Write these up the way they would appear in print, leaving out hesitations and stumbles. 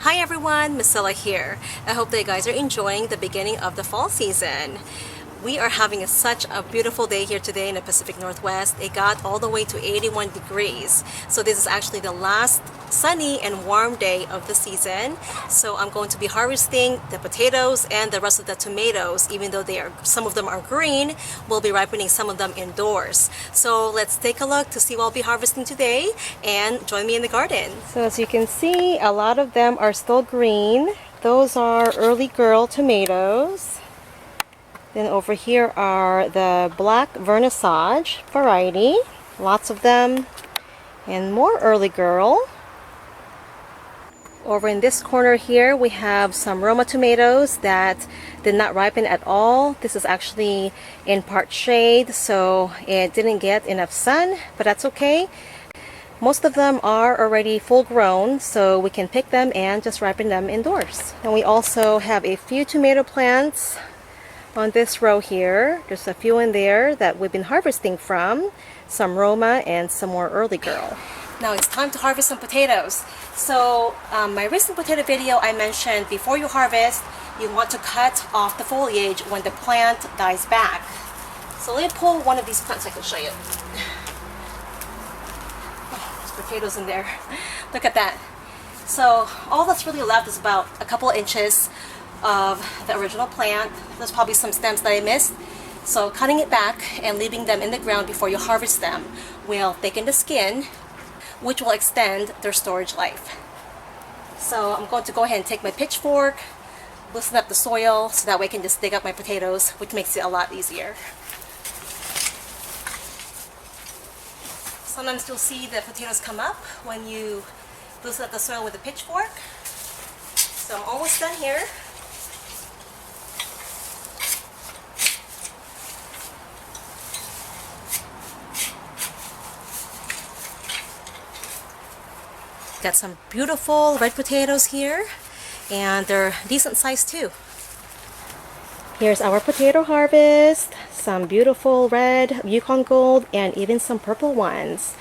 Hi everyone, Miscilla here. I hope that you guys are enjoying the beginning of the fall season. We are having such a beautiful day here today in the Pacific Northwest. It got all the way to 81 degrees. So this is actually the last sunny and warm day of the season. So I'm going to be harvesting the potatoes and the rest of the tomatoes. Even though some of them are green, we'll be ripening some of them indoors. So let's take a look to see what I'll be harvesting today and join me in the garden. So as you can see, a lot of them are still green. Those are early girl tomatoes. Then over here are the black vernissage variety, lots of them, and more early girl. Over in this corner here we have some Roma tomatoes that did not ripen at all. This is actually in part shade, so it didn't get enough sun, but that's okay. Most of them are already full grown, so we can pick them and just ripen them indoors. And we also have a few tomato plants on this row here. There's a few in there that we've been harvesting from, some Roma and some more early girl. Now it's time to harvest some potatoes. So my recent potato video, I mentioned before you harvest, you want to cut off the foliage when the plant dies back. So let me pull one of these plants, I can show you. Oh, there's potatoes in there. Look at that. So all that's really left is about a couple inches of the original plant. There's probably some stems that I missed. So cutting it back and leaving them in the ground before you harvest them will thicken the skin, which will extend their storage life. So I'm going to go ahead and take my pitchfork, loosen up the soil so that way I can just dig up my potatoes, which makes it a lot easier. Sometimes you'll see the potatoes come up when you loosen up the soil with a pitchfork. So I'm almost done here. Got some beautiful red potatoes here, and they're decent size too. Here's our potato harvest. Some beautiful red Yukon Gold and even some purple ones.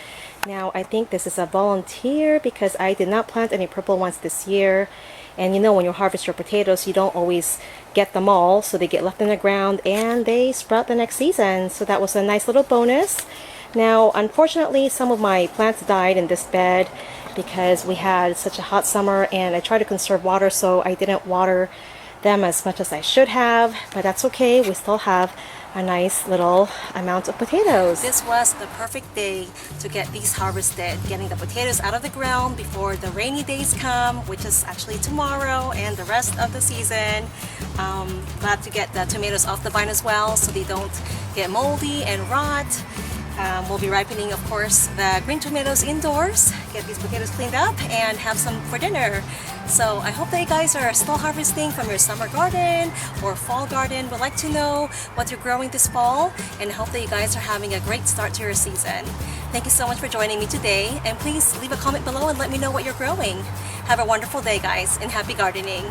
Now I think this is a volunteer because I did not plant any purple ones this year. And you know, when you harvest your potatoes, you don't always get them all, so they get left in the ground and they sprout the next season. So that was a nice little bonus. Now unfortunately, some of my plants died in this bed because we had such a hot summer, and I tried to conserve water, so I didn't water them as much as I should have, but that's okay. We still have a nice little amount of potatoes. This was the perfect day to get these harvested, getting the potatoes out of the ground before the rainy days come, which is actually tomorrow and the rest of the season. Glad to get the tomatoes off the vine as well so they don't get moldy and rot. We'll be ripening, of course, the green tomatoes indoors, get these potatoes cleaned up, and have some for dinner. So I hope that you guys are still harvesting from your summer garden or fall garden. Would like to know what you're growing this fall, and I hope that you guys are having a great start to your season. Thank you so much for joining me today, and please leave a comment below and let me know what you're growing. Have a wonderful day, guys, and happy gardening.